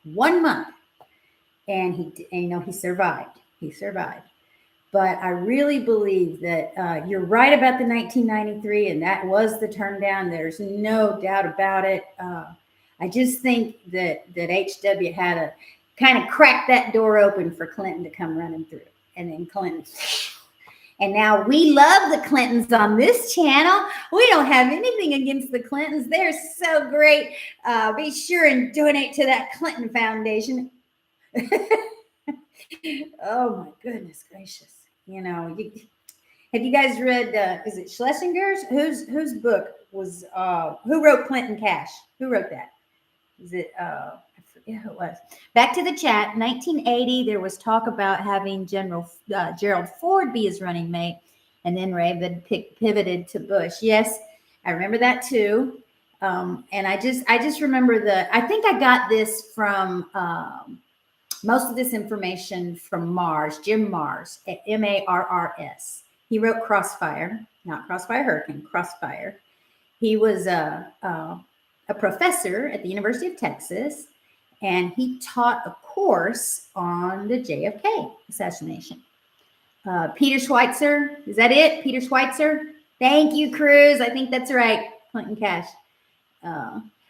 A: 1 month. And he survived. He survived. But I really believe that you're right about the 1993, and that was the turn down. There's no doubt about it. I just think that HW had to kind of crack that door open for Clinton to come running through. And then Clinton. And now we love the Clintons on this channel. We don't have anything against the Clintons. They're so great. Be sure and donate to that Clinton Foundation. Oh my goodness gracious. You know, have you guys read, is it Schlesinger's? Whose book was, who wrote Clinton Cash? Who wrote that? Is it, I forget who it was. Back to the chat. 1980, there was talk about having General Gerald Ford be his running mate. And then Reagan pivoted to Bush. Yes, I remember that too. And I just remember I think I got this from, most of this information from Mars, Jim Mars, at Marrs. He wrote Crossfire, not Crossfire Hurricane, Crossfire. He was a professor at the University of Texas, and he taught a course on the JFK assassination. Peter Schweitzer, is that it? Peter Schweitzer? Thank you, Cruz. I think that's right. Clinton Cash.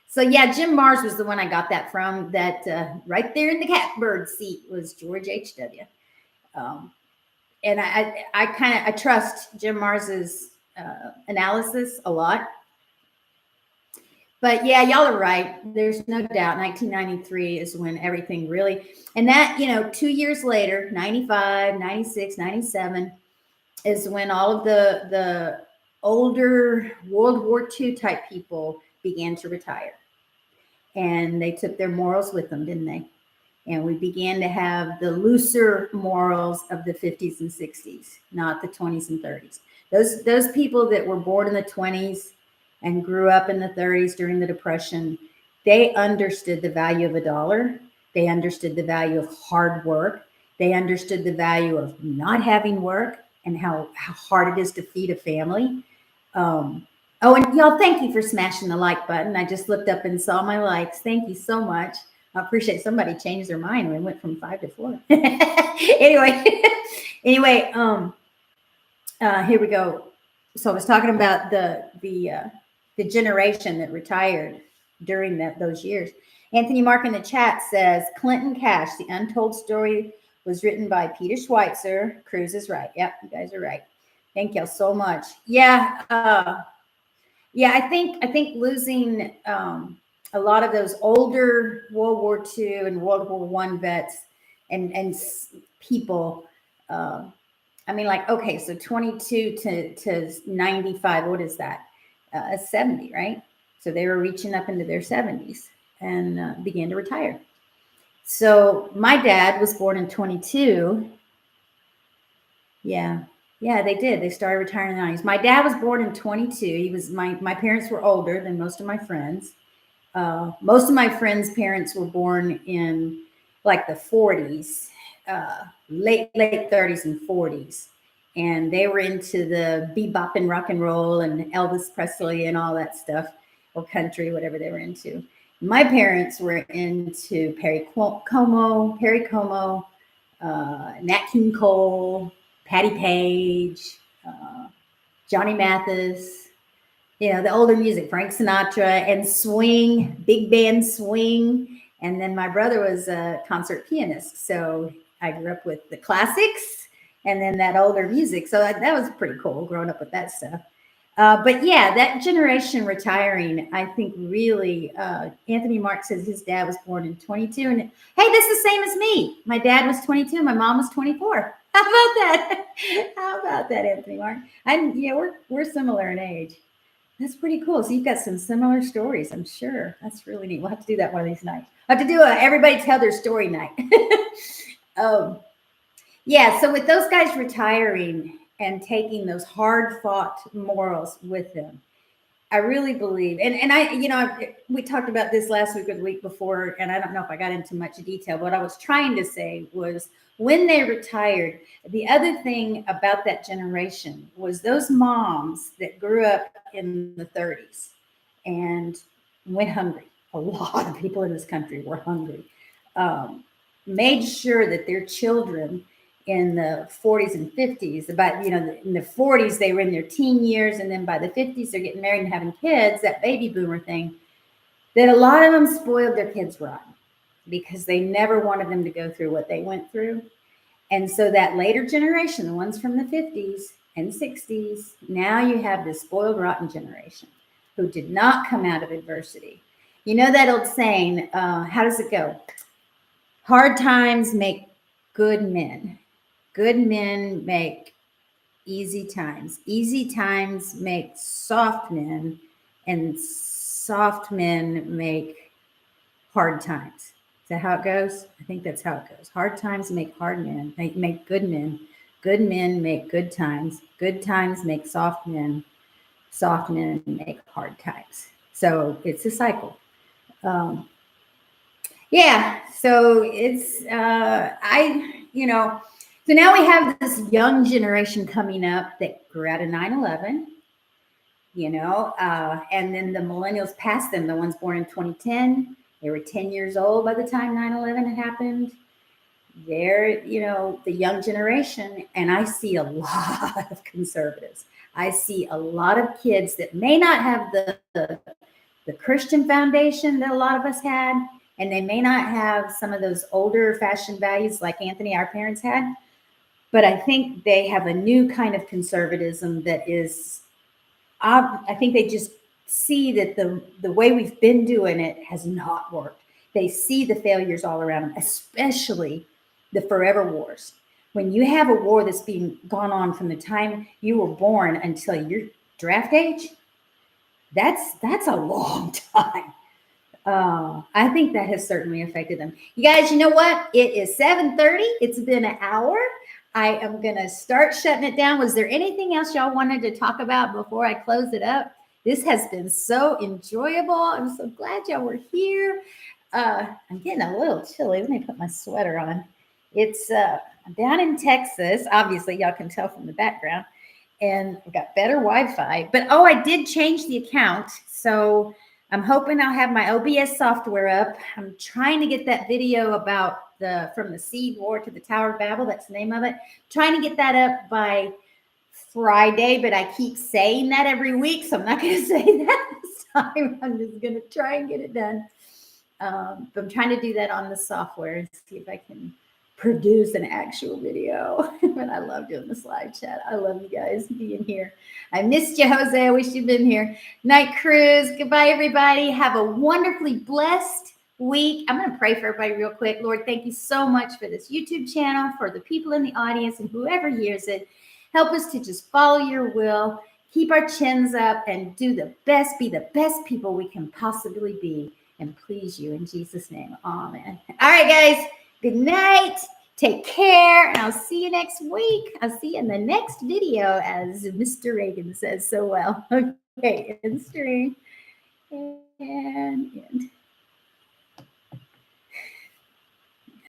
A: So yeah, Jim Mars was the one I got that from. That right there in the catbird seat was George H.W. And I trust Jim Mars's analysis a lot. But yeah, y'all are right. There's no doubt 1993 is when everything really, and that, 2 years later, 95, 96, 97, is when all of the older World War II type people began to retire. And they took their morals with them, didn't they? And we began to have the looser morals of the 50s and 60s, not the 20s and 30s. Those people that were born in the 20s and grew up in the 30s during the Depression, they understood the value of a dollar. They understood the value of hard work. They understood the value of not having work and how hard it is to feed a family. Oh, and y'all, thank you for smashing the like button. I just looked up and saw my likes. Thank you so much. I appreciate somebody changed their mind when we went from 5 to 4. anyway, here we go. So I was talking about the generation that retired during those years. Anthony Mark in the chat says Clinton Cash, The Untold Story, was written by Peter Schweitzer. Cruz is right. Yep, you guys are right. Thank you so much. Yeah, I think losing a lot of those older World War II and World War I vets and people. I mean, like, okay, so 22 to 95, what is that? 70, right? So they were reaching up into their 70s and began to retire. So my dad was born in 22. Yeah, they did. They started retiring in the 90s. My dad was born in 22. He was my parents were older than most of my friends. Most of my friends' parents were born in like the 40s, late 30s and 40s. And they were into the bebop and rock and roll and Elvis Presley and all that stuff, or country, whatever they were into. My parents were into Perry Como, Nat King Cole, Patti Page, Johnny Mathis, the older music, Frank Sinatra, and swing, big band swing. And then my brother was a concert pianist. So I grew up with the classics and then that older music. So that was pretty cool growing up with that stuff. But yeah, that generation retiring, I think really, Anthony Mark says his dad was born in 22. And hey, this is the same as me. My dad was 22. My mom was 24. How about that? How about that, Anthony Mark? We're similar in age. That's pretty cool. So you've got some similar stories, I'm sure. That's really neat. We'll have to do that one of these nights. I'll have to do everybody tell their story night. Yeah, so with those guys retiring and taking those hard fought morals with them, I really believe, and we talked about this last week or the week before, and I don't know if I got into much detail. What I was trying to say was when they retired, the other thing about that generation was those moms that grew up in the 30s and went hungry. A lot of people in this country were hungry. Made sure that their children in the 40s and 50s, in the 40s, they were in their teen years. And then by the 50s, they're getting married and having kids, that baby boomer thing, that a lot of them spoiled their kids rotten because they never wanted them to go through what they went through. And so that later generation, the ones from the 50s and 60s, now you have this spoiled rotten generation who did not come out of adversity. You know that old saying, how does it go? Hard times make good men. Good men make easy times. Easy times make soft men, and soft men make hard times. Is that how it goes? I think that's how it goes. Hard times make hard men, make good men. Good men make good times. Good times make soft men. Soft men make hard times. So it's a cycle. So it's, so now we have this young generation coming up that grew out of 9/11, and then the millennials past them, the ones born in 2010, they were 10 years old by the time 9/11 had happened. They're, the young generation, and I see a lot of conservatives. I see a lot of kids that may not have the Christian foundation that a lot of us had, and they may not have some of those older fashioned values like Anthony, our parents had, but I think they have a new kind of conservatism that is, I think they just see that the way we've been doing it has not worked. They see the failures all around them, especially the forever wars. When you have a war that's being gone on from the time you were born until your draft age, that's a long time. I think that has certainly affected them. You guys, you know what? It is 7:30. It's been an hour. I am going to start shutting it down. Was there anything else y'all wanted to talk about before I close it up? This has been so enjoyable. I'm so glad y'all were here. I'm getting a little chilly. Let me put my sweater on. It's down in Texas. Obviously, y'all can tell from the background. And I've got better Wi-Fi. But, oh, I did change the account. So I'm hoping I'll have my OBS software up. I'm trying to get that video about from the Seed War to the Tower of Babel. That's the name of it. Trying to get that up by Friday, but I keep saying that every week, so I'm not going to say that this time. I'm just going to try and get it done. But I'm trying to do that on the software and see if I can produce an actual video. But I love doing this live chat. I love you guys being here. I missed you, Jose. I wish you'd been here. Night cruise. Goodbye, everybody. Have a wonderfully blessed week. I'm going to pray for everybody real quick. Lord, thank you so much for this YouTube channel, for the people in the audience and whoever hears it. Help us to just follow your will, keep our chins up, and do the best, be the best people we can possibly be, and please you in Jesus' name. Amen. All right, guys. Good night. Take care, and I'll see you next week. I'll see you in the next video, as Mr. Reagan says so well. Okay, end stream and end.